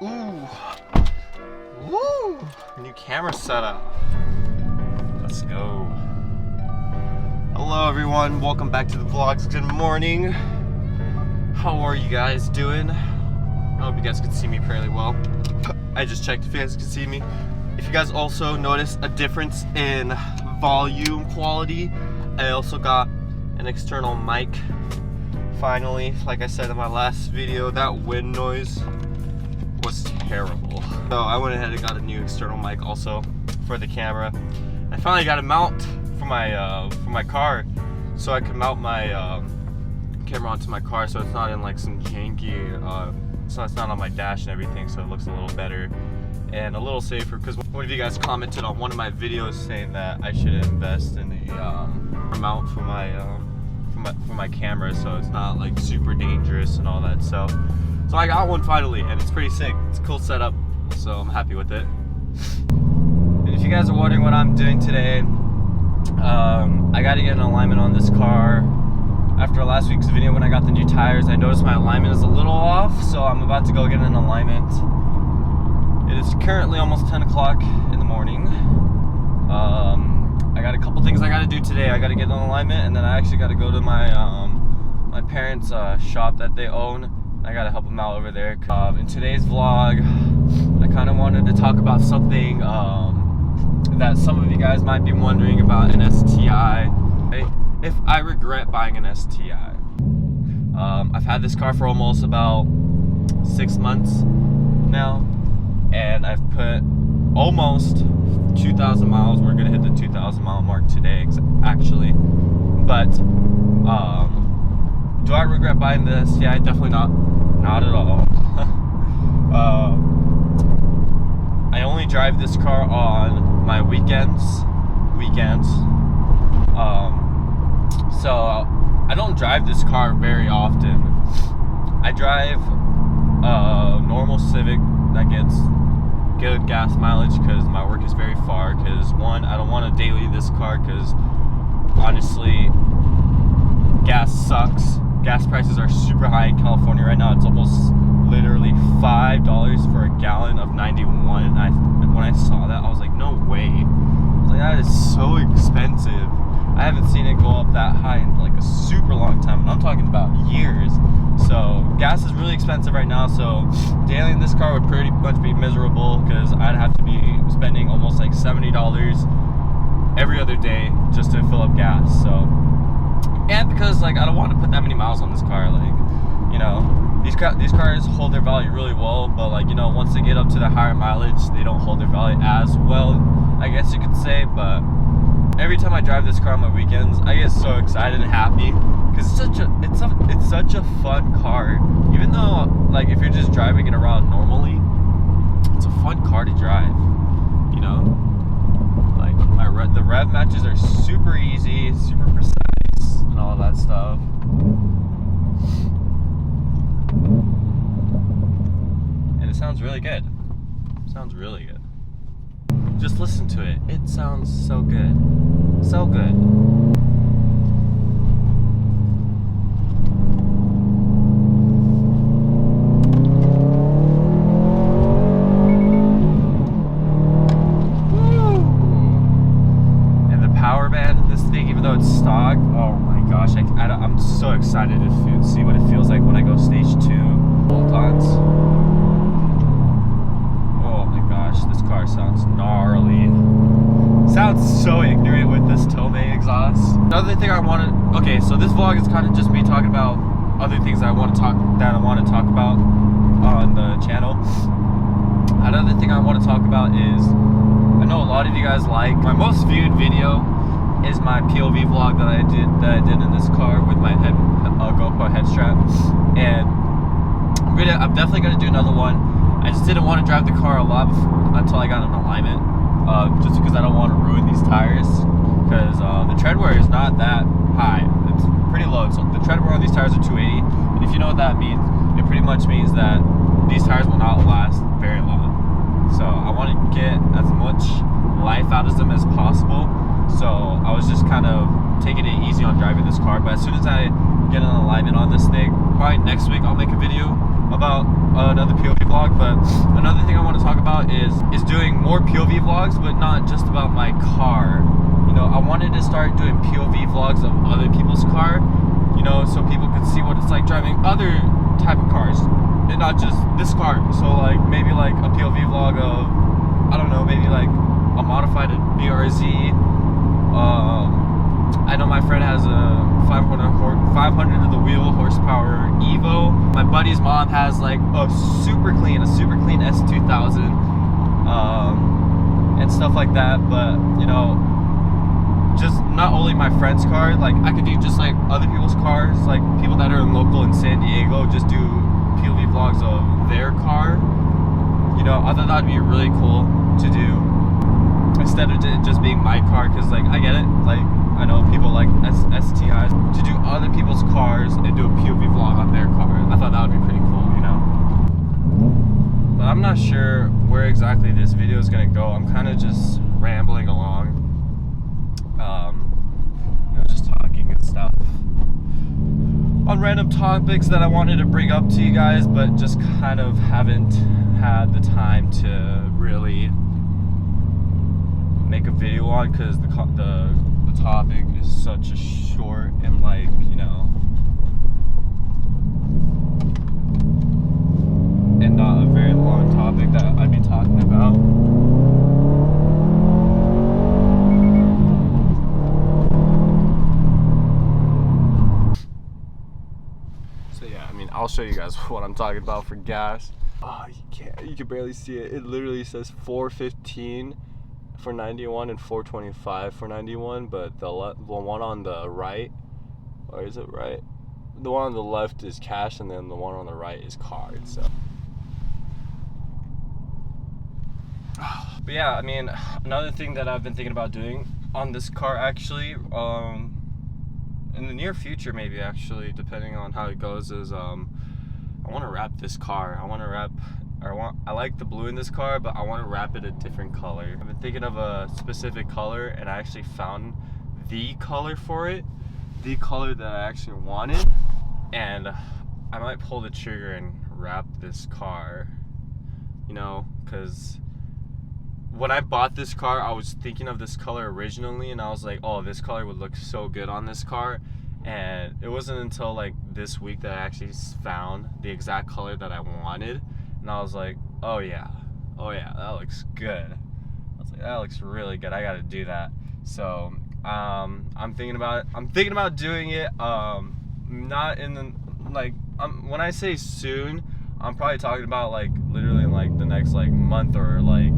Ooh. Woo! New camera setup. Let's go. Hello everyone, welcome back to the vlogs. Good morning. How are you guys doing? I hope you guys can see me fairly well. I just checked if you guys can see me. If you guys also notice a difference in volume quality, I also got an external mic. Finally, like I said in my last video, that wind noise was terrible. So I went ahead and got a new external mic also for the camera. I finally got a mount for my car, so I can mount my camera onto my car, so it's not in like some janky, so it's not on my dash and everything, so it looks a little better and a little safer. Because one of you guys commented on one of my videos saying that I should invest in a mount for my camera, so it's not like super dangerous and all that stuff. So I got one finally, and it's pretty sick. It's a cool setup, so I'm happy with it. And if you guys are wondering what I'm doing today, I got to get an alignment on this car. After last week's video when I got the new tires, I noticed my alignment is a little off, so I'm about to go get an alignment. It is currently almost 10 o'clock in the morning. I got a couple things I got to do today. I got to get an alignment, and then I actually got to go to my my parents' shop that they own. I got to help them out over there. In today's vlog, I kind of wanted to talk about something that some of you guys might be wondering about, an STI. If I regret buying an STI. I've had this car for almost about 6 months now, and I've put almost 2,000 miles. We're gonna hit the 2,000 mile mark today, actually. But do I regret buying the STI? Definitely not at all. I only drive this car on my weekends. So I don't drive this car very often. I drive a normal Civic that gets good gas mileage because my work is very far. Because one, I don't want to daily this car because honestly, gas sucks. Gas prices are super high in California right now. It's almost literally $5 for a gallon of 91. And when I saw that, I was like, no way. I was like, that is so expensive. I haven't seen it go up that high in like a super long time, and I'm talking about years. So gas is really expensive right now, so daily in this car would pretty much be miserable because I'd have to be spending almost like $70 every other day just to fill up gas. So, and because like I don't want to put that many miles on this car, like, you know, these cars hold their value really well, but like, you know, once they get up to the higher mileage, they don't hold their value as well, I guess you could say. But every time I drive this car on my weekends, I get so excited and happy because it's such a fun car. Even though like if you're just driving it around normally, it's a fun car to drive. You know, like the rev matches are super easy, super precise, and all that stuff. And it sounds really good. Sounds really good. Just listen to it. It sounds so good. So good. Woo! And the power band in this thing, even though it's stock, oh my gosh, I'm so excited to see what it feels like when I go stage 2 bolt-ons. This car sounds gnarly. Sounds so ignorant with this Tomei exhaust. Another thing I wanted. Okay, so this vlog is kind of just me talking about other things that I want to talk about on the channel. Another thing I want to talk about is, I know a lot of you guys like my most viewed video is my POV vlog that I did in this car with my GoPro head strap, and I'm definitely gonna do another one. I just didn't want to drive the car a lot until I got an alignment, just because I don't want to ruin these tires, because the tread wear is not that high. It's pretty low. So the tread wear on these tires are 280, and if you know what that means, it pretty much means that these tires will not last very long. So I want to get as much life out of them as possible. So I was just kind of taking it easy on driving this car, but as soon as I get an alignment on this thing, probably next week I'll make a video about another POV vlog, but another thing I want to talk about is doing more POV vlogs, but not just about my car. You know, I wanted to start doing POV vlogs of other people's car, you know, so people could see what it's like driving other type of cars and not just this car. So like maybe like a POV vlog of, I don't know, maybe like a modified BRZ. I know my friend has a 500 of the wheel horsepower Evo. My buddy's mom has like a super clean S2000 and stuff like that. But you know, just not only my friend's car, like I could do just like other people's cars, like people that are local in San Diego, just do POV vlogs of their car. You know, I thought that'd be really cool to do instead of it just being my car, because like I get it, like I know people like STIs, to do other people's cars and do a POV vlog on their car. I thought that would be pretty cool, you know. But I'm not sure where exactly this video is gonna go. I'm kind of just rambling along, you know, just talking and stuff on random topics that I wanted to bring up to you guys, but just kind of haven't had the time to really make a video on, because the topic is such a short and like, you know, and not a very long topic that I'd be talking about. So yeah, I mean, I'll show you guys what I'm talking about for gas. Oh, you can barely see it. It literally says 415 for 91 and 425 for 91, but the one on the right, or is it right? The one on the left is cash, and then the one on the right is card. So, but yeah, I mean, another thing that I've been thinking about doing on this car, actually, in the near future, maybe actually, depending on how it goes, is I want to wrap this car. I like the blue in this car, but I want to wrap it a different color. I've been thinking of a specific color, and I actually found the color for it, the color that I actually wanted, and I might pull the trigger and wrap this car, you know, because when I bought this car, I was thinking of this color originally, and I was like, oh, this color would look so good on this car. And it wasn't until like this week that I actually found the exact color that I wanted. And I was like, oh yeah, that looks good. I was like, that looks really good. I gotta do that. So I'm thinking about doing it. Not in the like, when I say soon, I'm probably talking about like literally in like the next like month, or like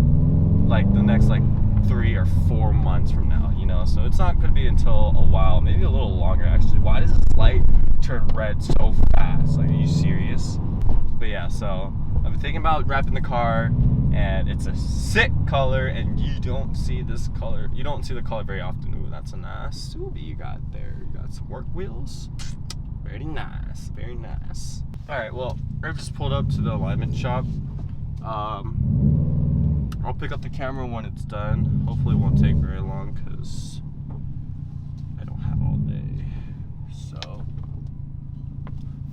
the next like 3 or 4 months from now, you know. So it's not gonna be until a while, maybe a little longer actually. Why does this light turn red so fast? Like, are you serious? But yeah, so I've been thinking about wrapping the car, and it's a sick color, and you don't see this color. You don't see the color very often. Ooh, that's a nice. Ooh, you got there. You got some work wheels. Very nice. Very nice. All right. Well, I've just pulled up to the alignment shop. I'll pick up the camera when it's done. Hopefully, it won't take very long because I don't have all day. So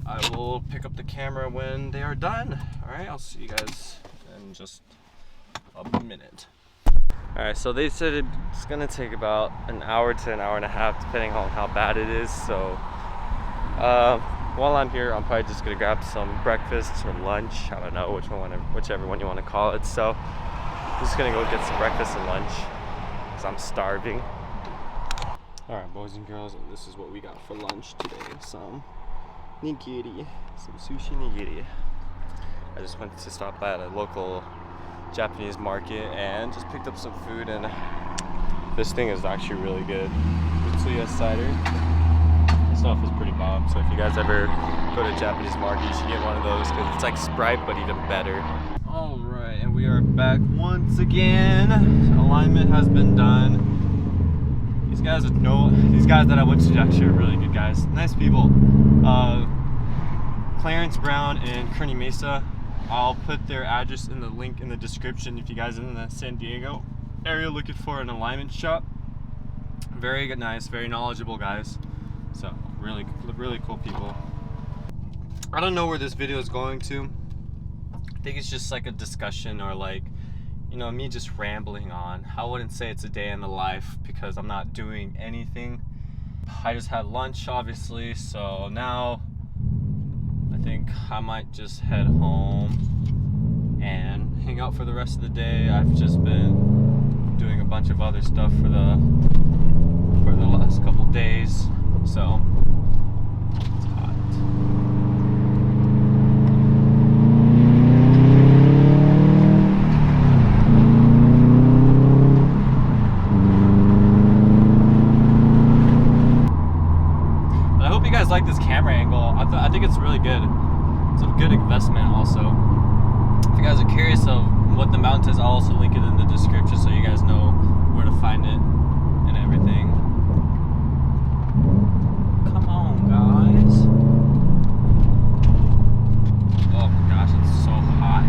I will pick up the camera when they are done. All right, I'll see you guys in just a minute. All right, so they said it's gonna take about an hour to an hour and a half, depending on how bad it is. So while I'm here, I'm probably just gonna grab some breakfast or lunch. I don't know whichever one you want to call it. So I'm just gonna go get some breakfast and lunch because I'm starving. All right, boys and girls, and this is what we got for lunch today. Some nigiri, some sushi nigiri. I just went to stop by at a local Japanese market and just picked up some food, and this thing is actually really good. Mitsuya cider. This stuff is pretty bomb, so if you guys ever go to a Japanese market, you should get one of those because it's like Sprite but even better. Alright, and we are back once again. Alignment has been done. These guys that I went to actually are really good guys. Nice people. Clarence Brown and Kearney Mesa. I'll put their address in the link in the description if you guys are in the San Diego area looking for an alignment shop. Very good, nice, very knowledgeable guys. So really cool people. I don't know where this video is going to. I think it's just like a discussion, or like, you know, me just rambling on. I wouldn't say it's a day in the life because I'm not doing anything. I just had lunch, obviously, so now I think I might just head home and hang out for the rest of the day. I've just been doing a bunch of other stuff for the last couple days, so it's hot. But I hope you guys like this camera angle. I think it's really good. It's a good investment also. If you guys are curious of what the mount is, I'll also link it in the description so you guys know where to find it and everything. Come on, guys. Oh my gosh, it's so hot.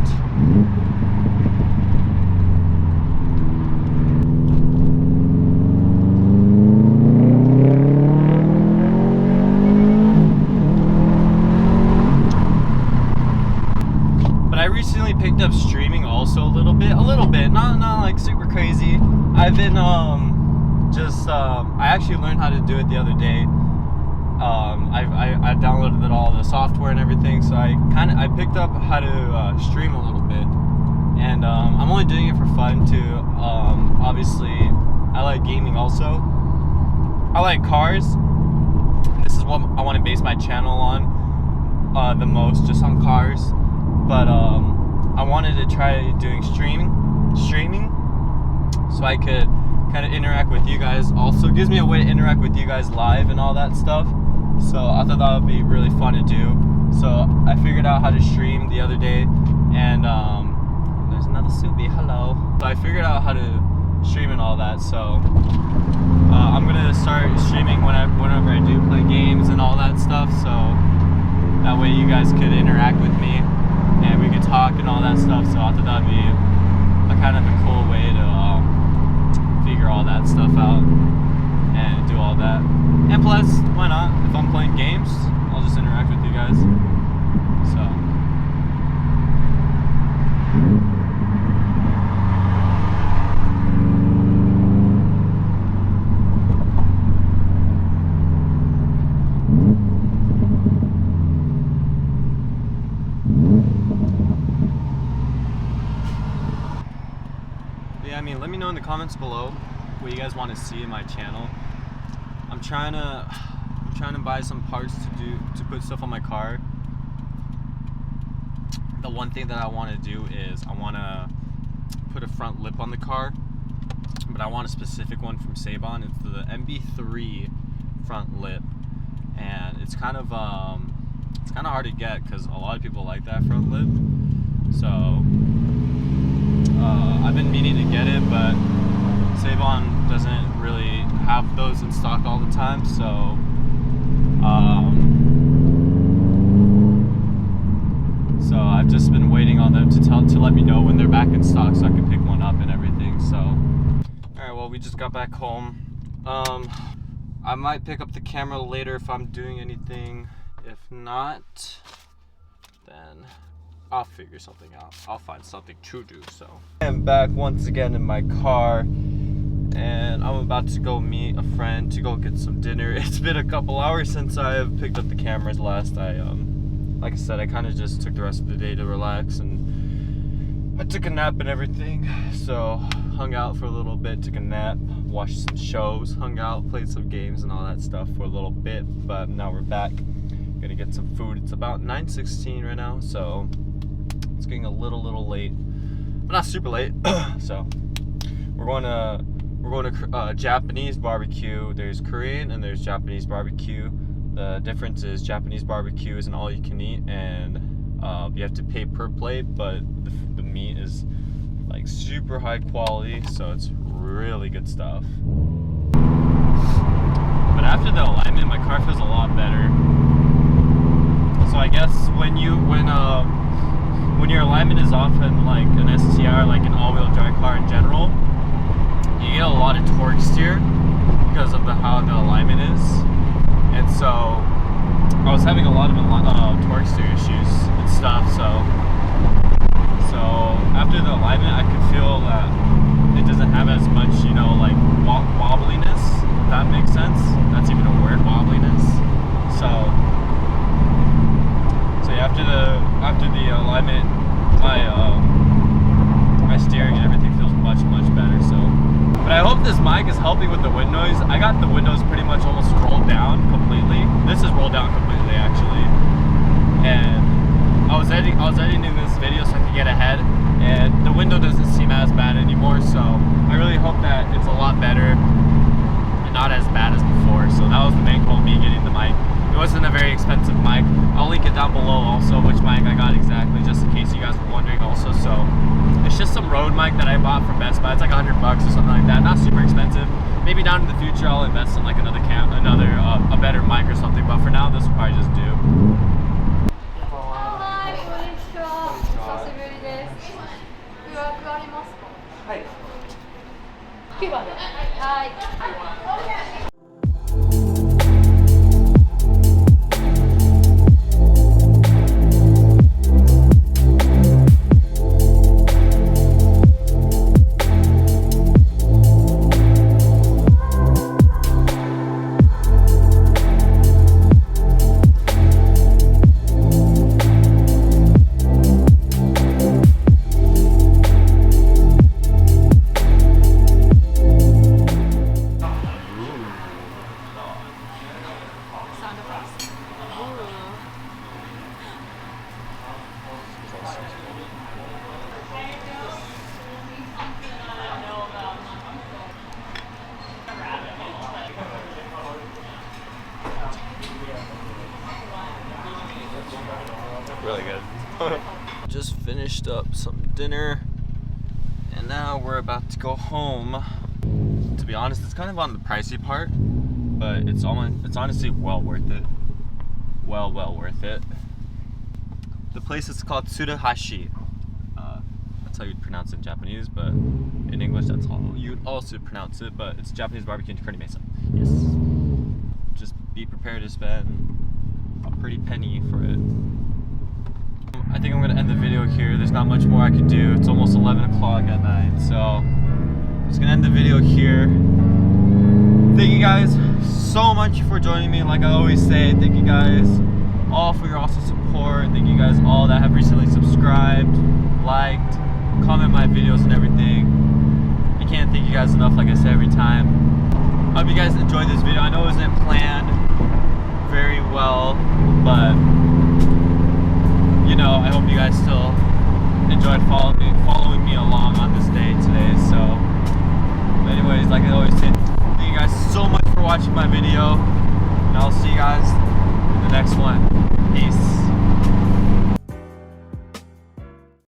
Picked up streaming also a little bit, not like super crazy. I've been I actually learned how to do it the other day. I downloaded all the software and everything, so I picked up how to stream a little bit, and I'm only doing it for fun too. Obviously I like gaming also. I like cars. This is what I want to base my channel on the most, just on cars, but I wanted to try doing streaming so I could kind of interact with you guys. Also gives me a way to interact with you guys live and all that stuff, so I thought that would be really fun to do. So I figured out how to stream the other day, and there's another Subi, hello. So I figured out how to stream and all that, so I'm gonna start streaming whenever I do play games and all that stuff, so that way you guys could interact with me and we could talk and all that stuff. So I thought that'd be a kind of a cool way to figure all that stuff out and do all that. And plus, why not? If I'm playing games, I'll just interact with you guys. So yeah, I mean, let me know in the comments below what you guys want to see in my channel. I'm trying to buy some parts to put stuff on my car. The one thing that I want to do is I want to put a front lip on the car, but I want a specific one from Sabon. It's the MB3 front lip, and it's kind of hard to get because a lot of people like that front lip. So I've been meaning to get it, but Sabon doesn't really have those in stock all the time, so I've just been waiting on them to let me know when they're back in stock so I can pick one up and everything. So alright, well, we just got back home. I might pick up the camera later if I'm doing anything. If not, then I'll figure something out. I'll find something to do. So I am back once again in my car, and I'm about to go meet a friend to go get some dinner. It's been a couple hours since I have picked up the cameras last. Like I said, I kind of just took the rest of the day to relax, and I took a nap and everything. So hung out for a little bit, took a nap, watched some shows, hung out, played some games and all that stuff for a little bit. But now we're back. Gonna get some food. It's about 9:16 right now, so it's getting a little late, but not super late. So we're going to Japanese barbecue. There's Korean and there's Japanese barbecue. The difference is Japanese barbecue is an all-you-can-eat, and you have to pay per plate, but the meat is like super high quality, so it's really good stuff. But after the alignment, my car feels a lot better. So I guess when your alignment is off in like an STR, like an all-wheel drive car in general, you get a lot of torque steer because of how the alignment is. And so I was having a lot of torque steer issues and stuff, so after the alignment, my steering and everything feels much better. So, but I hope this mic is helping with the wind noise. I got the windows pretty much almost rolled down completely. This is rolled down completely actually, and I was editing this video so I could get ahead, and the window doesn't seem as bad anymore. So I really hope that it's a lot better and not as bad as before. So that was the main goal of me getting the mic. It wasn't a very expensive mic. I'll link it down below also which mic I got exactly, just in case you guys were wondering also. So it's just some Rode mic that I bought from Best Buy. It's like $100 or something like that. Not super expensive. Maybe down in the future I'll invest in like a better mic or something. But for now, this will probably just do. Hi, konnichiwa. 久しぶりです。予約ありますか？はい。9番で。はい。Really good. Just finished up some dinner and now we're about to go home. To be honest, it's kind of on the pricey part, but it's honestly well worth it. Well worth it. The place is called Tsuruhashi. That's how you'd pronounce it in Japanese, but in English that's how you'd also pronounce it, but it's Japanese barbecue in Kearney Mesa. Yes. Just be prepared to spend a pretty penny for it. I think I'm gonna end the video here. There's not much more I could do. It's almost 11 o'clock at night, so I'm just gonna end the video here. Thank you guys so much for joining me. Like I always say, thank you guys all for your awesome support. Thank you guys all that have recently subscribed, liked, comment my videos and everything. I can't thank you guys enough, like I say every time. I hope you guys enjoyed this video. I know it wasn't planned very well, but you know, I hope you guys still enjoyed following me along on this day today. So, but anyways, like I always say, thank you guys so much for watching my video, and I'll see you guys in the next one.